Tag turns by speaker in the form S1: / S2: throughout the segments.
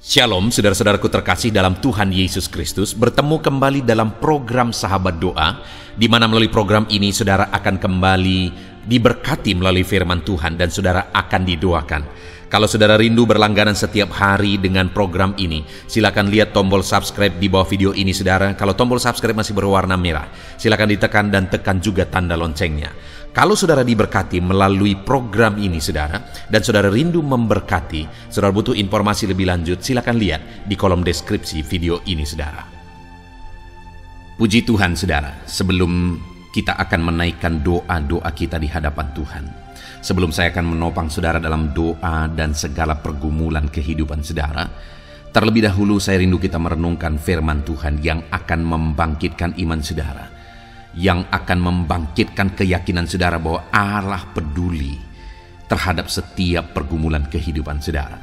S1: Shalom saudara-saudaraku terkasih dalam Tuhan Yesus Kristus. Bertemu kembali dalam program Sahabat Doa, di mana melalui program ini saudara akan kembali diberkati melalui firman Tuhan dan saudara akan didoakan. Kalau saudara rindu berlangganan setiap hari dengan program ini, silakan lihat tombol subscribe di bawah video ini saudara. Kalau tombol subscribe masih berwarna merah, silakan ditekan dan tekan juga tanda loncengnya. Kalau saudara diberkati melalui program ini saudara, dan saudara rindu memberkati, saudara butuh informasi lebih lanjut, silakan lihat di kolom deskripsi video ini saudara. Puji Tuhan saudara, sebelum kita akan menaikkan doa-doa kita di hadapan Tuhan, sebelum saya akan menopang saudara dalam doa dan segala pergumulan kehidupan saudara, terlebih dahulu saya rindu kita merenungkan firman Tuhan yang akan membangkitkan iman saudara, yang akan membangkitkan keyakinan saudara bahwa Allah peduli terhadap setiap pergumulan kehidupan saudara.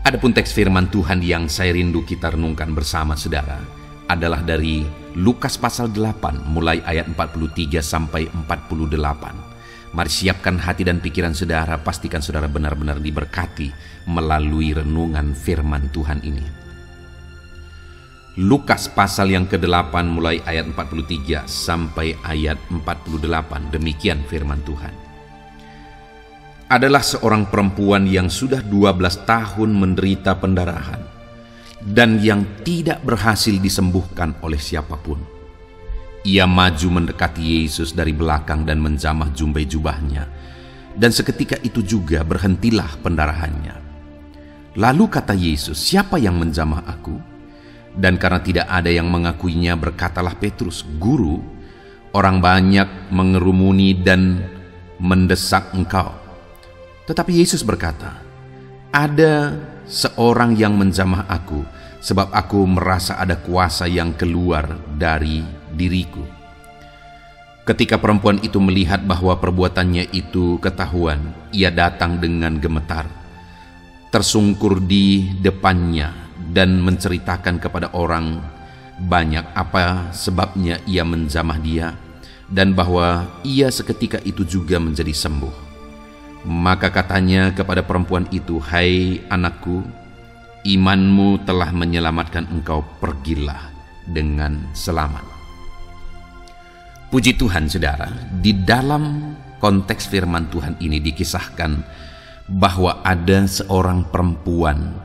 S1: Adapun teks firman Tuhan yang saya rindu kita renungkan bersama saudara adalah dari Lukas pasal 8 mulai ayat 43 sampai 48. Mari siapkan hati dan pikiran saudara, pastikan saudara benar-benar diberkati melalui renungan firman Tuhan ini. Lukas pasal yang ke-8 mulai ayat 43 sampai ayat 48, demikian firman Tuhan. Adalah seorang perempuan yang sudah 12 tahun menderita pendarahan dan yang tidak berhasil disembuhkan oleh siapapun. Ia maju mendekati Yesus dari belakang dan menjamah jumbai jubahnya, dan seketika itu juga berhentilah pendarahannya. Lalu kata Yesus, "Siapa yang menjamah aku?" Dan karena tidak ada yang mengakuinya, berkatalah Petrus, "Guru, orang banyak mengerumuni dan mendesak engkau." Tetapi Yesus berkata, "Ada seorang yang menjamah aku, sebab aku merasa ada kuasa yang keluar dari diriku." Ketika perempuan itu melihat bahwa perbuatannya itu ketahuan, ia datang dengan gemetar, tersungkur di depannya, dan menceritakan kepada orang banyak apa sebabnya ia menjamah dia, dan bahwa ia seketika itu juga menjadi sembuh. Maka katanya kepada perempuan itu, "Hai anakku, imanmu telah menyelamatkan engkau, pergilah dengan selamat." Puji Tuhan saudara, di dalam konteks firman Tuhan ini dikisahkan bahwa ada seorang perempuan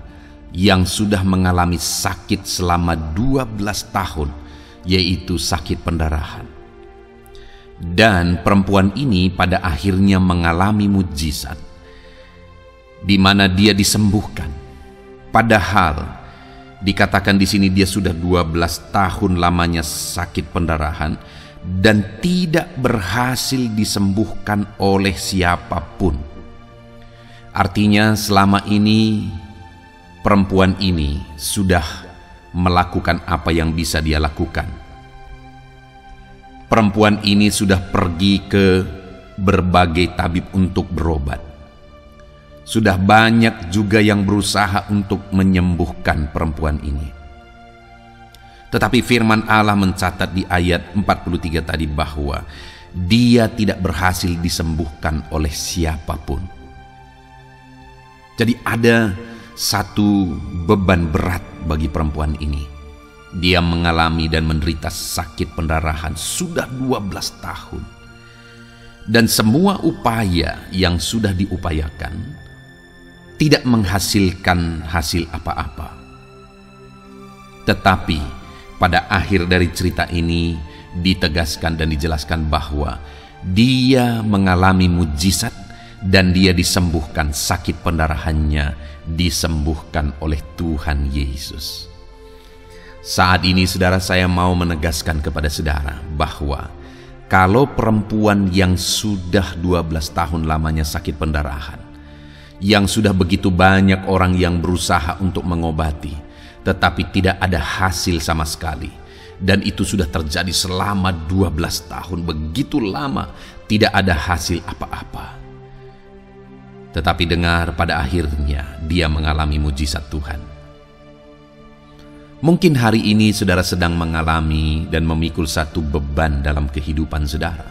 S1: yang sudah mengalami sakit selama 12 tahun, yaitu sakit pendarahan. Dan perempuan ini pada akhirnya mengalami mujizat, di mana dia disembuhkan. Padahal dikatakan di sini dia sudah 12 tahun lamanya sakit pendarahan dan tidak berhasil disembuhkan oleh siapapun. Artinya selama ini perempuan ini sudah melakukan apa yang bisa dia lakukan. Perempuan ini sudah pergi ke berbagai tabib untuk berobat. Sudah banyak juga yang berusaha untuk menyembuhkan perempuan ini. Tetapi firman Allah mencatat di ayat 43 tadi bahwa dia tidak berhasil disembuhkan oleh siapapun. Jadi ada satu beban berat bagi perempuan ini. Dia mengalami dan menderita sakit pendarahan sudah 12 tahun. Dan semua upaya yang sudah diupayakan tidak menghasilkan hasil apa-apa. Tetapi pada akhir dari cerita ini ditegaskan dan dijelaskan bahwa dia mengalami mujizat dan dia disembuhkan, sakit pendarahannya disembuhkan oleh Tuhan Yesus. Saat ini saudara, saya mau menegaskan kepada saudara bahwa kalau perempuan yang sudah 12 tahun lamanya sakit pendarahan, yang sudah begitu banyak orang yang berusaha untuk mengobati, tetapi tidak ada hasil sama sekali, dan itu sudah terjadi selama 12 tahun, begitu lama tidak ada hasil apa-apa. Tetapi dengar, pada akhirnya dia mengalami mujizat Tuhan. Mungkin hari ini saudara sedang mengalami dan memikul satu beban dalam kehidupan saudara.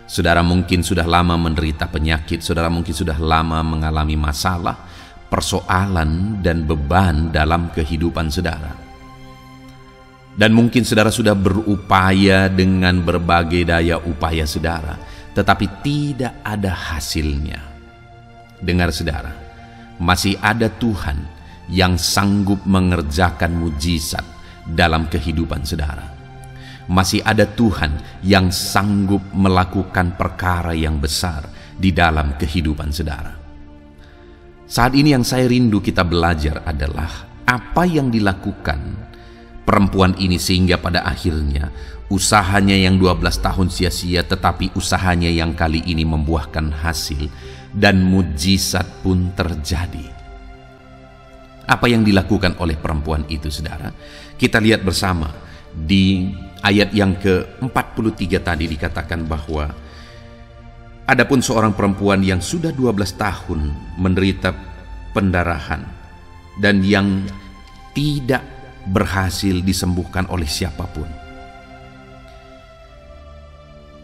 S1: Saudara mungkin sudah lama menderita penyakit, saudara mungkin sudah lama mengalami masalah, persoalan dan beban dalam kehidupan saudara. Dan mungkin saudara sudah berupaya dengan berbagai daya upaya saudara, tetapi tidak ada hasilnya. Dengar saudara, masih ada Tuhan yang sanggup mengerjakan mujizat dalam kehidupan saudara. Masih ada Tuhan yang sanggup melakukan perkara yang besar di dalam kehidupan saudara. Saat ini yang saya rindu kita belajar adalah apa yang dilakukan perempuan ini sehingga pada akhirnya usahanya yang 12 tahun sia-sia, tetapi usahanya yang kali ini membuahkan hasil dan mujizat pun terjadi. Apa yang dilakukan oleh perempuan itu saudara? Kita lihat bersama di ayat yang ke-43 tadi dikatakan bahwa adapun seorang perempuan yang sudah 12 tahun menderita pendarahan dan yang tidak berhasil disembuhkan oleh siapapun.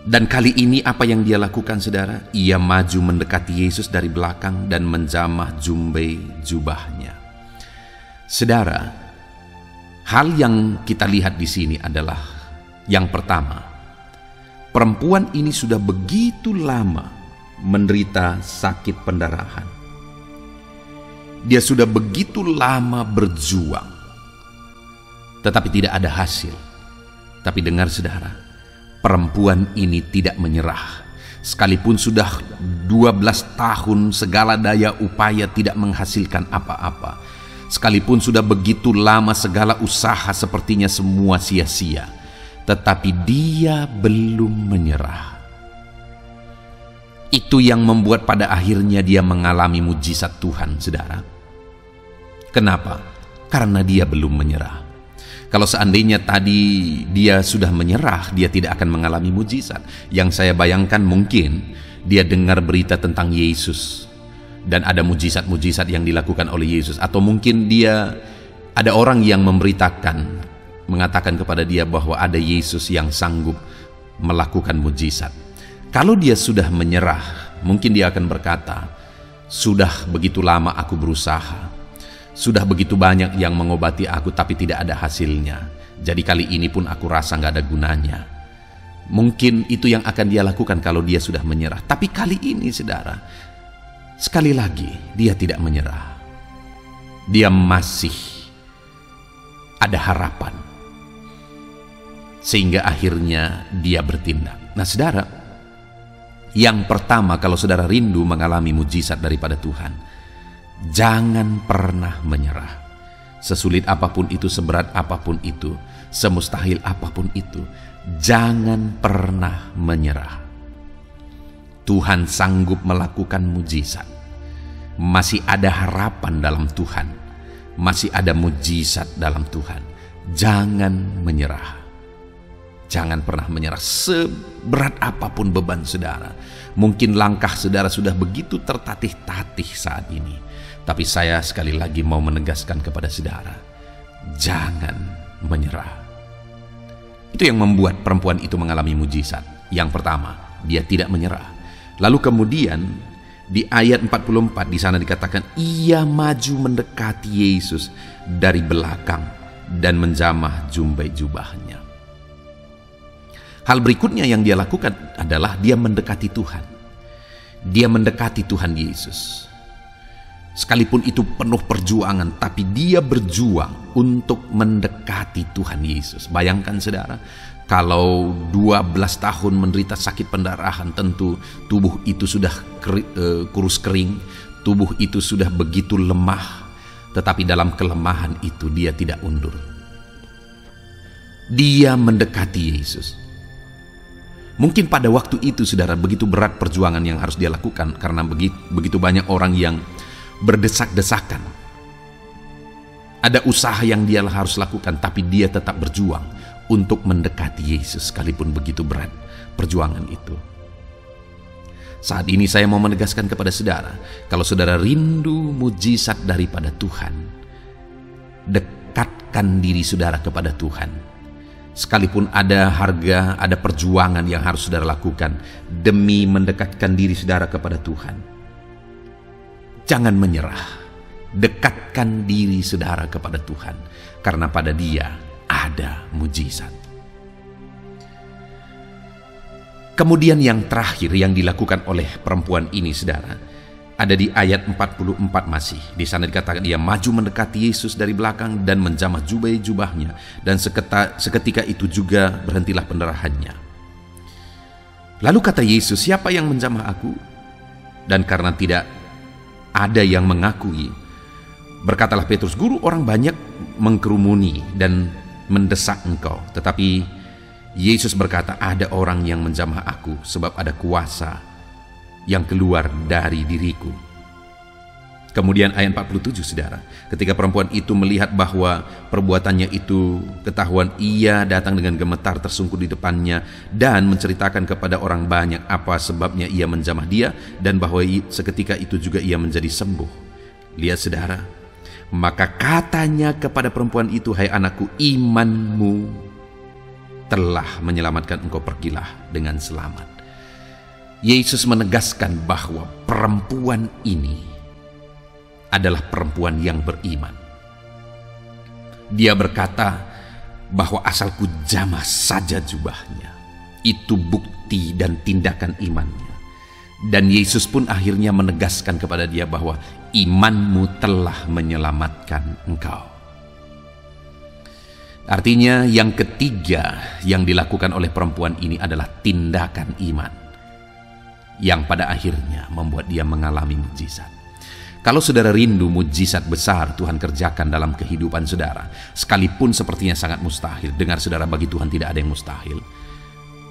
S1: Dan kali ini apa yang dia lakukan saudara? Ia maju mendekati Yesus dari belakang dan menjamah jumbai jubahnya. Saudara, hal yang kita lihat di sini adalah yang pertama, perempuan ini sudah begitu lama menderita sakit pendarahan. Dia sudah begitu lama berjuang, tetapi tidak ada hasil. Tapi dengar saudara, perempuan ini tidak menyerah. Sekalipun sudah 12 tahun segala daya upaya tidak menghasilkan apa-apa. Sekalipun sudah begitu lama segala usaha sepertinya semua sia-sia, tetapi dia belum menyerah. Itu yang membuat pada akhirnya dia mengalami mujizat Tuhan, saudara. Kenapa? Karena dia belum menyerah. Kalau seandainya tadi dia sudah menyerah, dia tidak akan mengalami mujizat. Yang saya bayangkan mungkin dia dengar berita tentang Yesus dan ada mujizat-mujizat yang dilakukan oleh Yesus, atau mungkin dia ada orang yang memberitakan, mengatakan kepada dia bahwa ada Yesus yang sanggup melakukan mujizat. Kalau dia sudah menyerah, mungkin dia akan berkata, sudah begitu lama aku berusaha, sudah begitu banyak yang mengobati aku tapi tidak ada hasilnya, jadi kali ini pun aku rasa gak ada gunanya. Mungkin itu yang akan dia lakukan kalau dia sudah menyerah. Tapi kali ini saudara, sekali lagi dia tidak menyerah. Dia masih ada harapan, sehingga akhirnya dia bertindak. Nah saudara, yang pertama kalau saudara rindu mengalami mujizat daripada Tuhan, jangan pernah menyerah. Sesulit apapun itu, seberat apapun itu, semustahil apapun itu, jangan pernah menyerah. Tuhan sanggup melakukan mujizat. Masih ada harapan dalam Tuhan. Masih ada mujizat dalam Tuhan. Jangan menyerah. Jangan pernah menyerah, seberat apapun beban saudara. Mungkin langkah saudara sudah begitu tertatih-tatih saat ini. Tapi saya sekali lagi mau menegaskan kepada saudara, jangan menyerah. Itu yang membuat perempuan itu mengalami mujizat. Yang pertama, dia tidak menyerah. Lalu kemudian di ayat 44 di sana dikatakan, ia maju mendekati Yesus dari belakang dan menjamah jumbai jubahnya. Hal berikutnya yang dia lakukan adalah dia mendekati Tuhan. Dia mendekati Tuhan Yesus. Sekalipun itu penuh perjuangan, tapi dia berjuang untuk mendekati Tuhan Yesus. Bayangkan saudara, kalau 12 tahun menderita sakit pendarahan, tentu tubuh itu sudah kurus kering, tubuh itu sudah begitu lemah, tetapi dalam kelemahan itu dia tidak undur. Dia mendekati Yesus. Mungkin pada waktu itu saudara, begitu berat perjuangan yang harus dia lakukan karena begitu banyak orang yang berdesak-desakan. Ada usaha yang dia harus lakukan, tapi dia tetap berjuang untuk mendekati Yesus sekalipun begitu berat perjuangan itu. Saat ini saya mau menegaskan kepada saudara, kalau saudara rindu mujizat daripada Tuhan, dekatkan diri saudara kepada Tuhan. Sekalipun ada harga, ada perjuangan yang harus saudara lakukan demi mendekatkan diri saudara kepada Tuhan. Jangan menyerah, Dekatkan diri saudara kepada Tuhan, karena pada Dia ada mujizat. Kemudian yang terakhir yang dilakukan oleh perempuan ini, saudara, ada di ayat 44 masih. Di sana dikatakan dia maju mendekati Yesus dari belakang dan menjamah jubahnya, dan seketika itu juga berhentilah pendarahannya. Lalu kata Yesus, "Siapa yang menjamah aku?" Dan karena tidak ada yang mengakui, berkatalah Petrus, "Guru, orang banyak mengkerumuni dan mendesak engkau." Tetapi Yesus berkata, "Ada orang yang menjamah aku, sebab ada kuasa yang keluar dari diriku." Kemudian ayat 47, saudara, ketika perempuan itu melihat bahwa perbuatannya itu ketahuan, ia datang dengan gemetar tersungkur di depannya dan menceritakan kepada orang banyak apa sebabnya ia menjamah dia, dan bahwa seketika itu juga ia menjadi sembuh. Lihat, saudara, maka katanya kepada perempuan itu, "Hai anakku, imanmu telah menyelamatkan engkau, pergilah dengan selamat." Yesus menegaskan bahwa perempuan ini adalah perempuan yang beriman. Dia berkata bahwa asalku jamah saja jubahnya, itu bukti dan tindakan imannya. Dan Yesus pun akhirnya menegaskan kepada dia bahwa imanmu telah menyelamatkan engkau. Artinya yang ketiga yang dilakukan oleh perempuan ini adalah tindakan iman, yang pada akhirnya membuat dia mengalami mujizat. Kalau saudara rindu mujizat besar Tuhan kerjakan dalam kehidupan saudara, sekalipun sepertinya sangat mustahil, dengar saudara, bagi Tuhan tidak ada yang mustahil.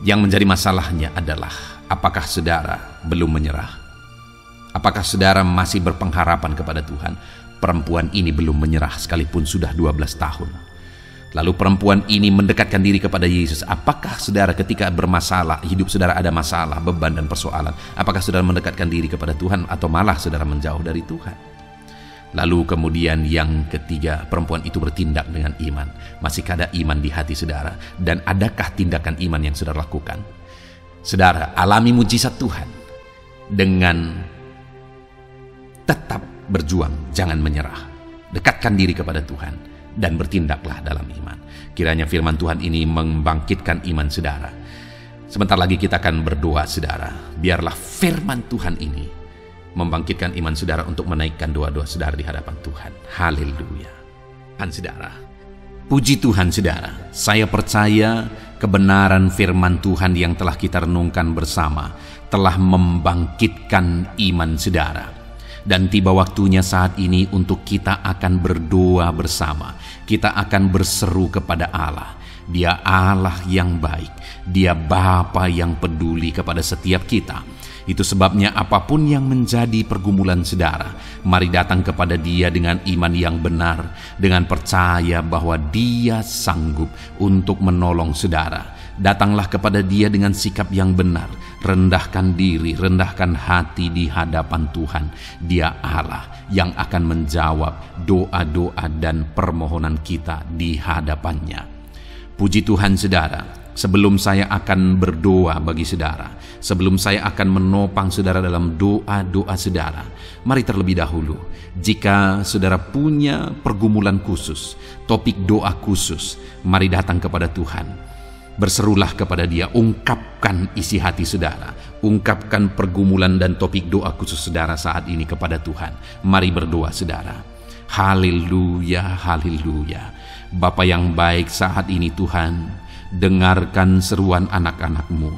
S1: Yang menjadi masalahnya adalah, apakah saudara belum menyerah? Apakah saudara masih berpengharapan kepada Tuhan? Perempuan ini belum menyerah sekalipun sudah 12 tahun. Lalu perempuan ini mendekatkan diri kepada Yesus. Apakah saudara ketika bermasalah, hidup saudara ada masalah, beban dan persoalan, apakah saudara mendekatkan diri kepada Tuhan atau malah saudara menjauh dari Tuhan? Lalu kemudian yang ketiga, perempuan itu bertindak dengan iman. Masihkah ada iman di hati saudara? Dan adakah tindakan iman yang saudara lakukan? Saudara, alami mujizat Tuhan dengan tetap berjuang, jangan menyerah. Dekatkan diri kepada Tuhan dan bertindaklah dalam iman. Kiranya firman Tuhan ini membangkitkan iman saudara. Sebentar lagi kita akan berdoa, saudara. Biarlah firman Tuhan ini membangkitkan iman saudara untuk menaikkan doa-doa saudara di hadapan Tuhan. Haleluya. Saudara, puji Tuhan, saudara. Saya percaya kebenaran firman Tuhan yang telah kita renungkan bersama telah membangkitkan iman saudara. Dan tiba waktunya saat ini untuk kita akan berdoa bersama. Kita akan berseru kepada Allah. Dia Allah yang baik. Dia Bapa yang peduli kepada setiap kita. Itu sebabnya apapun yang menjadi pergumulan saudara, mari datang kepada Dia dengan iman yang benar, dengan percaya bahwa Dia sanggup untuk menolong saudara. Datanglah kepada Dia dengan sikap yang benar, rendahkan diri, rendahkan hati di hadapan Tuhan. Dia Allah yang akan menjawab doa-doa dan permohonan kita di hadapannya. Puji Tuhan, saudara. Sebelum saya akan berdoa bagi saudara, sebelum saya akan menopang saudara dalam doa-doa saudara, mari terlebih dahulu, jika saudara punya pergumulan khusus, topik doa khusus, mari datang kepada Tuhan. Berserulah kepada Dia, ungkapkan isi hati saudara, ungkapkan pergumulan dan topik doa khusus saudara saat ini kepada Tuhan. Mari berdoa, saudara. Haleluya, haleluya. Bapa yang baik, saat ini Tuhan, dengarkan seruan anak-anak-Mu.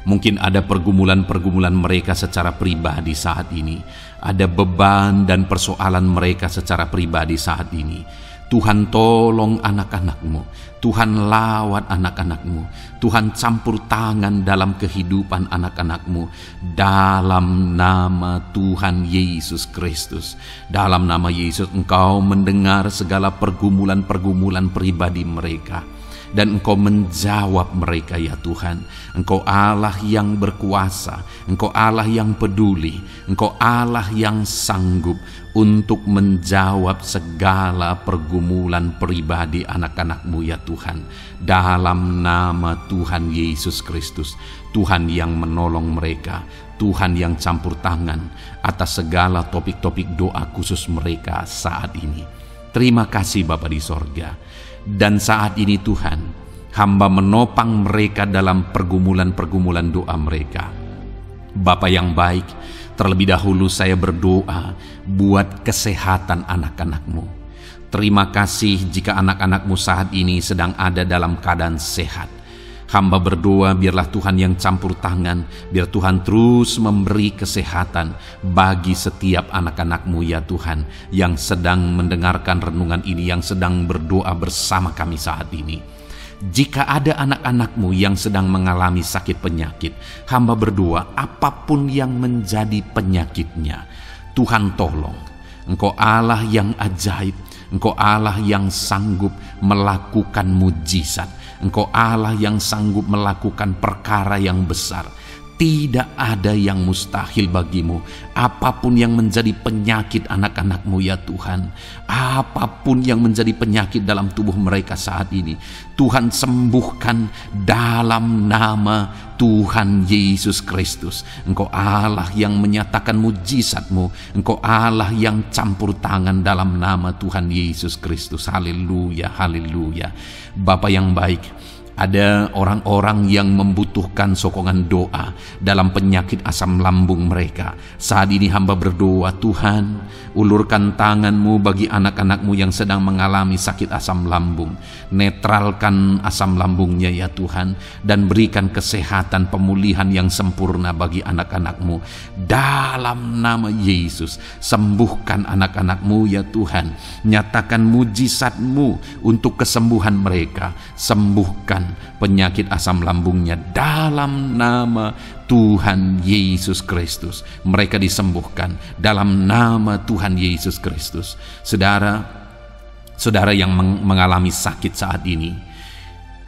S1: Mungkin ada pergumulan-pergumulan mereka secara pribadi saat ini. Ada beban dan persoalan mereka secara pribadi saat ini. Tuhan tolong anak-anak-Mu, Tuhan lawat anak-anak-Mu, Tuhan campur tangan dalam kehidupan anak-anak-Mu, dalam nama Tuhan Yesus Kristus. Dalam nama Yesus Engkau mendengar segala pergumulan-pergumulan pribadi mereka, dan Engkau menjawab mereka, ya Tuhan. Engkau Allah yang berkuasa, Engkau Allah yang peduli, Engkau Allah yang sanggup untuk menjawab segala pergumulan pribadi anak-anak-Mu, ya Tuhan. Dalam nama Tuhan Yesus Kristus, Tuhan yang menolong mereka, Tuhan yang campur tangan atas segala topik-topik doa khusus mereka saat ini. Terima kasih Bapa di sorga. Dan saat ini Tuhan, hamba menopang mereka dalam pergumulan-pergumulan doa mereka. Bapa yang baik, terlebih dahulu saya berdoa buat kesehatan anak-anak-Mu. Terima kasih jika anak-anak-Mu saat ini sedang ada dalam keadaan sehat. Hamba berdoa biarlah Tuhan yang campur tangan, biar Tuhan terus memberi kesehatan bagi setiap anak-anak-Mu ya Tuhan, yang sedang mendengarkan renungan ini, yang sedang berdoa bersama kami saat ini. Jika ada anak-anak-Mu yang sedang mengalami sakit penyakit, hamba berdoa apapun yang menjadi penyakitnya, Tuhan tolong. Engkau Allah yang ajaib, Engkau Allah yang sanggup melakukan mujizat, Engkau Allah yang sanggup melakukan perkara yang besar. Tidak ada yang mustahil bagimu. Apapun yang menjadi penyakit anak-anak-Mu ya Tuhan, apapun yang menjadi penyakit dalam tubuh mereka saat ini, Tuhan sembuhkan dalam nama Tuhan Yesus Kristus. Engkau Allah yang menyatakan mujizat-Mu, Engkau Allah yang campur tangan dalam nama Tuhan Yesus Kristus. Haleluya, haleluya. Bapa yang baik, ada orang-orang yang membutuhkan sokongan doa dalam penyakit asam lambung mereka. Saat ini hamba berdoa, Tuhan, ulurkan tangan-Mu bagi anak-anak-Mu yang sedang mengalami sakit asam lambung. Netralkan asam lambungnya ya Tuhan, dan berikan kesehatan pemulihan yang sempurna bagi anak-anak-Mu. Dalam nama Yesus, sembuhkan anak-anak-Mu ya Tuhan. Nyatakan mujizat-Mu untuk kesembuhan mereka. Sembuhkan penyakit asam lambungnya dalam nama Tuhan Yesus Kristus. Mereka disembuhkan dalam nama Tuhan Yesus Kristus. Saudara yang mengalami sakit saat ini,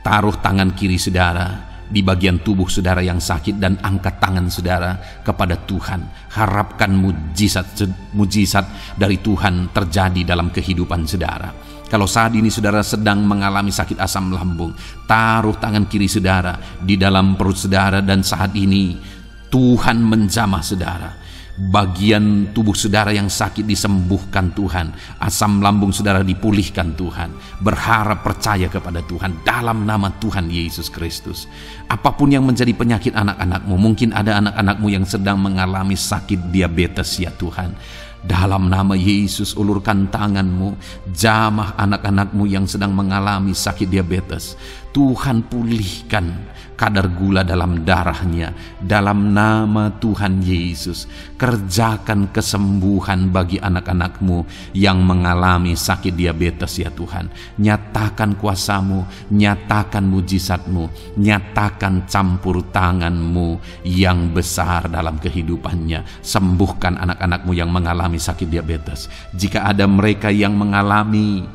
S1: taruh tangan kiri saudara di bagian tubuh saudara yang sakit dan angkat tangan saudara kepada Tuhan. Harapkan mujizat dari Tuhan terjadi dalam kehidupan saudara. Kalau saat ini saudara sedang mengalami sakit asam lambung, taruh tangan kiri saudara di dalam perut saudara, dan saat ini Tuhan menjamah saudara. Bagian tubuh saudara yang sakit disembuhkan Tuhan. Asam lambung saudara dipulihkan Tuhan. Berharap, percaya kepada Tuhan dalam nama Tuhan Yesus Kristus. Apapun yang menjadi penyakit anak-anak-Mu, mungkin ada anak-anak-Mu yang sedang mengalami sakit diabetes ya Tuhan. Dalam nama Yesus, ulurkan tangan-Mu, jamah anak-anak-Mu yang sedang mengalami sakit diabetes. Tuhan pulihkan kadar gula dalam darahnya. Dalam nama Tuhan Yesus, kerjakan kesembuhan bagi anak-anak-Mu yang mengalami sakit diabetes ya Tuhan. Nyatakan kuasa-Mu, nyatakan mujizat-Mu, nyatakan campur tangan-Mu yang besar dalam kehidupannya. Sembuhkan anak-anak-Mu yang mengalami sakit diabetes. Jika ada mereka yang mengalami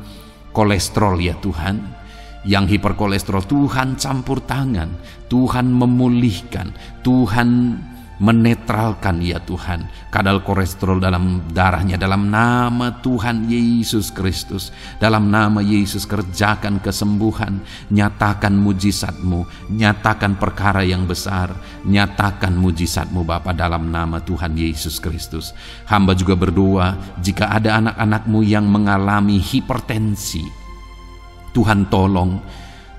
S1: kolesterol ya Tuhan, yang hiperkolesterol, Tuhan campur tangan, Tuhan memulihkan, Tuhan menetralkan ya Tuhan kadar kolesterol dalam darahnya. Dalam nama Tuhan Yesus Kristus, dalam nama Yesus, kerjakan kesembuhan, nyatakan mujizat-Mu, nyatakan perkara yang besar, nyatakan mujizat-Mu Bapa dalam nama Tuhan Yesus Kristus. Hamba juga berdoa jika ada anak-anak-Mu yang mengalami hipertensi, Tuhan tolong,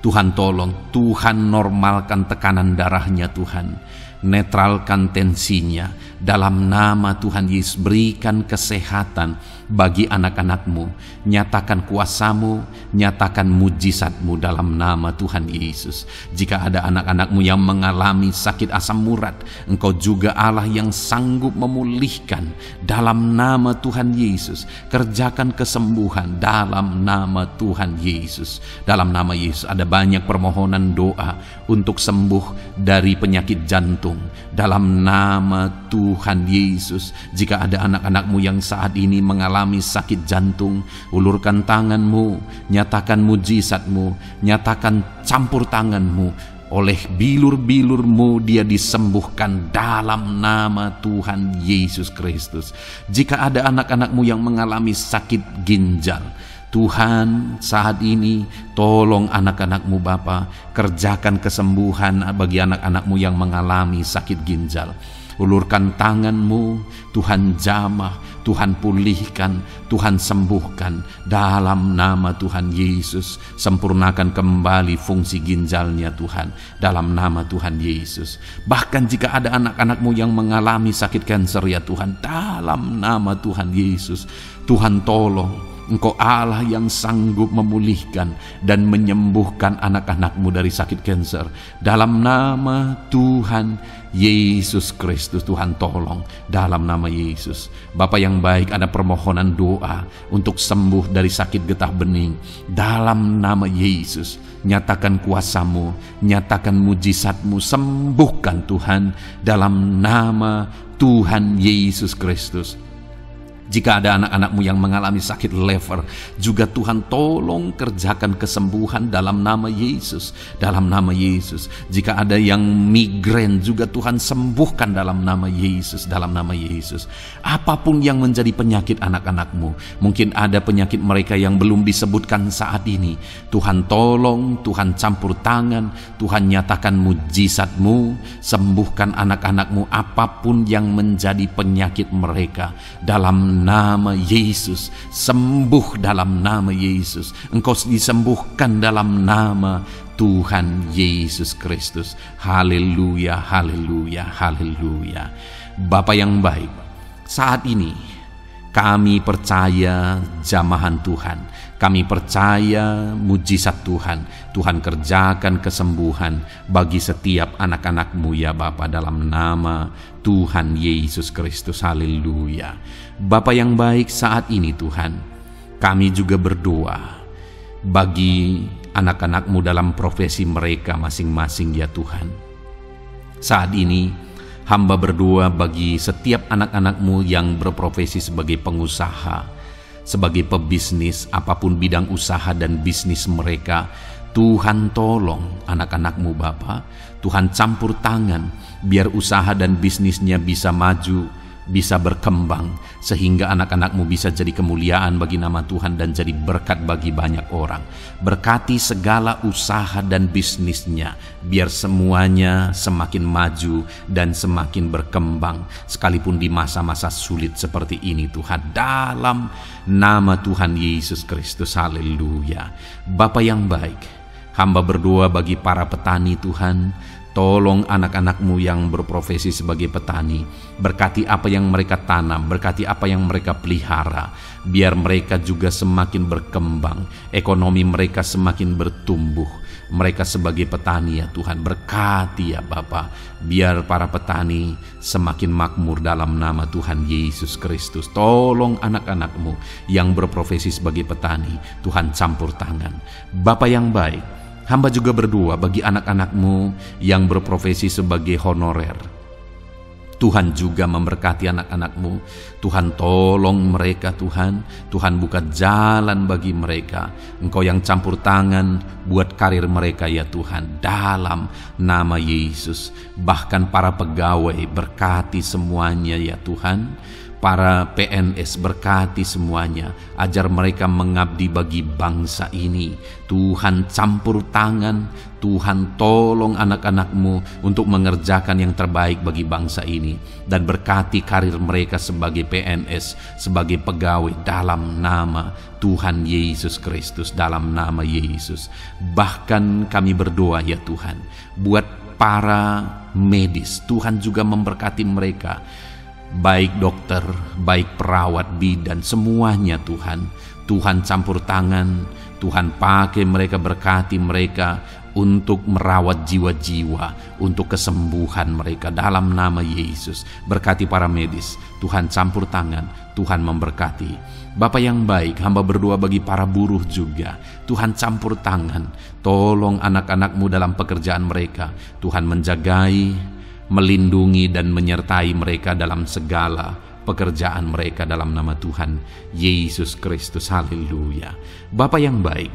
S1: Tuhan tolong, Tuhan normalkan tekanan darahnya Tuhan. Netralkan tensinya dalam nama Tuhan Yesus. Berikan kesehatan bagi anak-anak-Mu. Nyatakan kuasa-Mu, nyatakan mujizat-Mu dalam nama Tuhan Yesus. Jika ada anak-anak-Mu yang mengalami sakit asam urat, Engkau juga Allah yang sanggup memulihkan dalam nama Tuhan Yesus. Kerjakan kesembuhan dalam nama Tuhan Yesus. Dalam nama Yesus, ada banyak permohonan doa untuk sembuh dari penyakit jantung. Dalam nama Tuhan Yesus, jika ada anak-anak-Mu yang saat ini mengalami sakit jantung, ulurkan tangan-Mu, nyatakan mujizat-Mu, nyatakan campur tangan-Mu. Oleh bilur-bilur-Mu dia disembuhkan dalam nama Tuhan Yesus Kristus. Jika ada anak-anak-Mu yang mengalami sakit ginjal, Tuhan saat ini tolong anak-anak-Mu Bapa, kerjakan kesembuhan bagi anak-anak-Mu yang mengalami sakit ginjal. Ulurkan tangan-Mu, Tuhan jamah, Tuhan pulihkan, Tuhan sembuhkan dalam nama Tuhan Yesus. Sempurnakan kembali fungsi ginjalnya Tuhan dalam nama Tuhan Yesus. Bahkan jika ada anak-anak-Mu yang mengalami sakit kanker ya Tuhan, dalam nama Tuhan Yesus, Tuhan tolong. Engkau Allah yang sanggup memulihkan dan menyembuhkan anak-anak-Mu dari sakit kanker. Dalam nama Tuhan Yesus Kristus, Tuhan tolong dalam nama Yesus. Bapa yang baik, ada permohonan doa untuk sembuh dari sakit getah bening. Dalam nama Yesus, nyatakan kuasa-Mu, nyatakan mujizat-Mu, sembuhkan Tuhan dalam nama Tuhan Yesus Kristus. Jika ada anak-anak-Mu yang mengalami sakit lever, juga Tuhan tolong kerjakan kesembuhan dalam nama Yesus. Dalam nama Yesus. Jika ada yang migrain, juga Tuhan sembuhkan dalam nama Yesus. Dalam nama Yesus. Apapun yang menjadi penyakit anak-anak-Mu, mungkin ada penyakit mereka yang belum disebutkan saat ini, Tuhan tolong, Tuhan campur tangan, Tuhan nyatakan mujizat-Mu, sembuhkan anak-anak-Mu apapun yang menjadi penyakit mereka. Dalam nama Yesus, sembuh dalam nama Yesus. Engkau disembuhkan dalam nama Tuhan Yesus Kristus. Haleluya, haleluya, haleluya. Bapa yang baik, saat ini kami percaya jamahan Tuhan, kami percaya mujizat Tuhan. Tuhan kerjakan kesembuhan bagi setiap anak-anak-Mu ya Bapa, dalam nama Tuhan Yesus Kristus. Haleluya. Bapa yang baik, saat ini Tuhan, kami juga berdoa bagi anak-anak-Mu dalam profesi mereka masing-masing ya Tuhan. Saat ini hamba berdoa bagi setiap anak-anak-Mu yang berprofesi sebagai pengusaha, sebagai pebisnis, apapun bidang usaha dan bisnis mereka. Tuhan tolong anak-anak-Mu Bapa, Tuhan campur tangan biar usaha dan bisnisnya bisa maju, bisa berkembang, sehingga anak-anak-Mu bisa jadi kemuliaan bagi nama Tuhan dan jadi berkat bagi banyak orang. Berkati segala usaha dan bisnisnya, biar semuanya semakin maju dan semakin berkembang, sekalipun di masa-masa sulit seperti ini Tuhan, dalam nama Tuhan Yesus Kristus. Haleluya. Bapa yang baik, hamba berdoa bagi para petani Tuhan. Tolong anak-anak-Mu yang berprofesi sebagai petani, berkati apa yang mereka tanam, berkati apa yang mereka pelihara, biar mereka juga semakin berkembang, ekonomi mereka semakin bertumbuh. Mereka sebagai petani ya Tuhan, berkati ya Bapa, biar para petani semakin makmur dalam nama Tuhan Yesus Kristus. Tolong anak-anak-Mu yang berprofesi sebagai petani, Tuhan campur tangan. Bapa yang baik, hamba juga berdoa bagi anak-anak-Mu yang berprofesi sebagai honorer. Tuhan juga memberkati anak-anak-Mu. Tuhan tolong mereka Tuhan. Tuhan buka jalan bagi mereka. Engkau yang campur tangan buat karir mereka ya Tuhan, dalam nama Yesus. Bahkan para pegawai berkati semuanya ya Tuhan. Para PNS berkati semuanya, ajar mereka mengabdi bagi bangsa ini. Tuhan campur tangan, Tuhan tolong anak-anak-Mu untuk mengerjakan yang terbaik bagi bangsa ini, dan berkati karir mereka sebagai PNS, sebagai pegawai, dalam nama Tuhan Yesus Kristus, dalam nama Yesus. Bahkan kami berdoa ya Tuhan, buat para medis, Tuhan juga memberkati mereka, baik dokter, baik perawat, bidan, semuanya Tuhan. Tuhan campur tangan, Tuhan pakai mereka, berkati mereka untuk merawat jiwa-jiwa, untuk kesembuhan mereka dalam nama Yesus. Berkati para medis, Tuhan campur tangan, Tuhan memberkati. Bapa yang baik, hamba berdoa bagi para buruh juga, Tuhan campur tangan, tolong anak-anak-Mu dalam pekerjaan mereka. Tuhan menjagai, melindungi dan menyertai mereka dalam segala pekerjaan mereka dalam nama Tuhan Yesus Kristus. Haleluya. Bapa yang baik,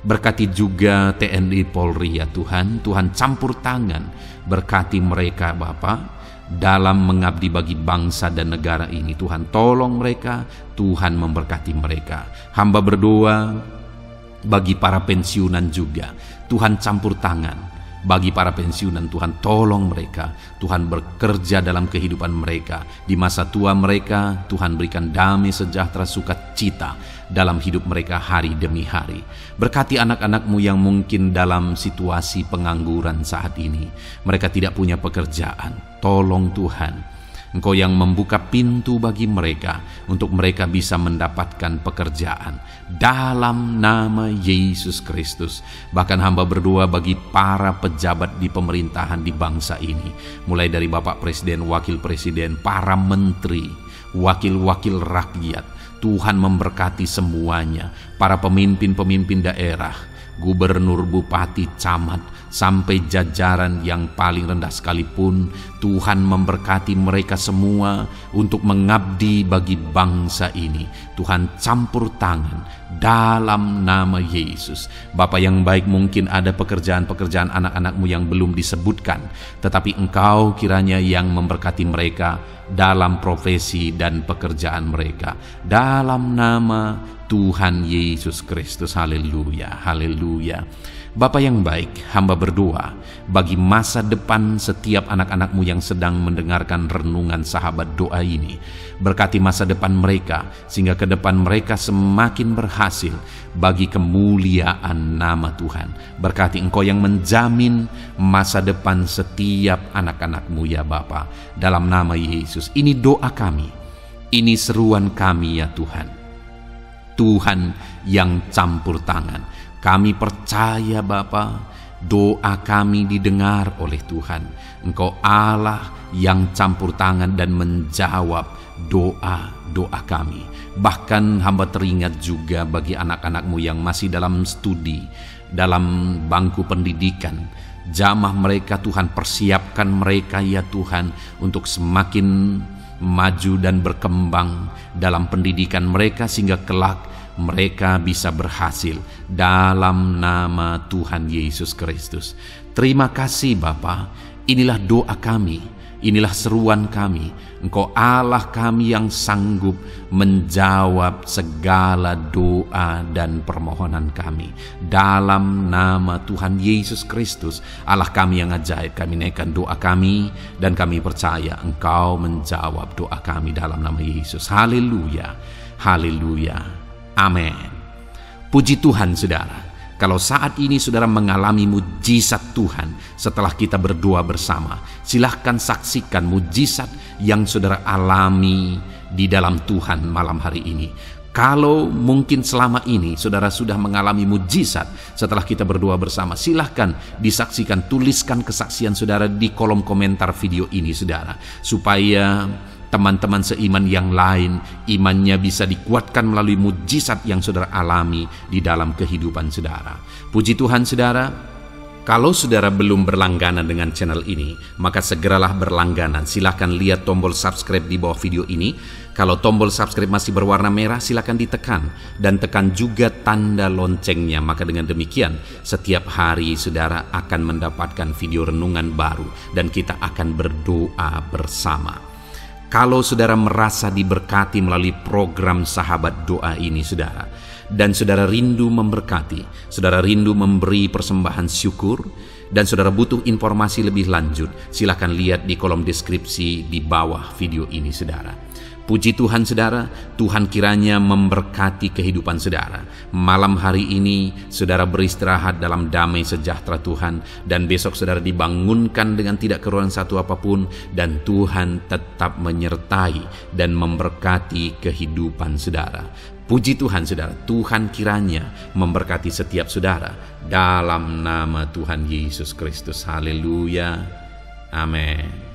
S1: berkati juga TNI Polri ya Tuhan. Tuhan campur tangan, berkati mereka Bapa dalam mengabdi bagi bangsa dan negara ini. Tuhan tolong mereka, Tuhan memberkati mereka. Hamba berdoa bagi para pensiunan juga, Tuhan campur tangan, Bagi para pensiunan, Tuhan tolong mereka. Tuhan bekerja dalam kehidupan mereka. Di masa tua mereka, Tuhan berikan damai sejahtera sukacita dalam hidup mereka hari demi hari. Berkati anak-anak-Mu yang mungkin dalam situasi pengangguran saat ini. Mereka tidak punya pekerjaan. Tolong Tuhan, Engkau yang membuka pintu bagi mereka untuk mereka bisa mendapatkan pekerjaan dalam nama Yesus Kristus. Bahkan hamba berdoa bagi para pejabat di pemerintahan di bangsa ini, mulai dari Bapak Presiden, Wakil Presiden, para menteri, wakil-wakil rakyat. Tuhan memberkati semuanya, para pemimpin-pemimpin daerah, gubernur, bupati, camat, sampai jajaran yang paling rendah sekalipun. Tuhan memberkati mereka semua untuk mengabdi bagi bangsa ini. Tuhan campur tangan dalam nama Yesus. Bapa yang baik, mungkin ada pekerjaan-pekerjaan anak-anak-Mu yang belum disebutkan, tetapi Engkau kiranya yang memberkati mereka dalam profesi dan pekerjaan mereka. Dalam nama Tuhan Yesus Kristus. Haleluya, haleluya. Bapa yang baik, hamba berdoa bagi masa depan setiap anak-anak-Mu yang sedang mendengarkan renungan sahabat doa ini. Berkati masa depan mereka, sehingga ke depan mereka semakin berhasil bagi kemuliaan nama Tuhan. Berkati Engkau yang menjamin masa depan setiap anak-anak-Mu ya Bapa. Dalam nama Yesus, ini doa kami, ini seruan kami ya Tuhan. Tuhan yang campur tangan. Kami percaya Bapa, doa kami didengar oleh Tuhan. Engkau Allah yang campur tangan dan menjawab doa-doa kami. Bahkan hamba teringat juga bagi anak-anak-Mu yang masih dalam studi, dalam bangku pendidikan. Jamah mereka Tuhan, persiapkan mereka ya Tuhan untuk semakin maju dan berkembang dalam pendidikan mereka, sehingga kelak mereka bisa berhasil dalam nama Tuhan Yesus Kristus. Terima kasih Bapa. Inilah doa kami, inilah seruan kami. Engkau Allah kami yang sanggup menjawab segala doa dan permohonan kami. Dalam nama Tuhan Yesus Kristus, Allah kami yang ajaib, kami naikkan doa kami dan kami percaya Engkau menjawab doa kami dalam nama Yesus. Haleluya, haleluya. Amin. Puji Tuhan saudara, kalau saat ini saudara mengalami mujizat Tuhan setelah kita berdoa bersama, silahkan saksikan mujizat yang saudara alami di dalam Tuhan malam hari ini. Kalau mungkin selama ini saudara sudah mengalami mujizat setelah kita berdoa bersama, silahkan disaksikan, tuliskan kesaksian saudara di kolom komentar video ini saudara, supaya teman-teman seiman yang lain imannya bisa dikuatkan melalui mujizat yang saudara alami di dalam kehidupan saudara. Puji Tuhan saudara, kalau saudara belum berlangganan dengan channel ini, maka segeralah berlangganan. Silahkan lihat tombol subscribe di bawah video ini. Kalau tombol subscribe masih berwarna merah, silahkan ditekan dan tekan juga tanda loncengnya. Maka dengan demikian setiap hari saudara akan mendapatkan video renungan baru dan kita akan berdoa bersama. Kalau saudara merasa diberkati melalui program sahabat doa ini saudara, dan saudara rindu memberkati, saudara rindu memberi persembahan syukur, dan saudara butuh informasi lebih lanjut, silakan lihat di kolom deskripsi di bawah video ini saudara. Puji Tuhan saudara, Tuhan kiranya memberkati kehidupan saudara. Malam hari ini saudara beristirahat dalam damai sejahtera Tuhan, dan besok saudara dibangunkan dengan tidak kekurangan satu apapun, dan Tuhan tetap menyertai dan memberkati kehidupan saudara. Puji Tuhan saudara, Tuhan kiranya memberkati setiap saudara dalam nama Tuhan Yesus Kristus. Haleluya. Amin.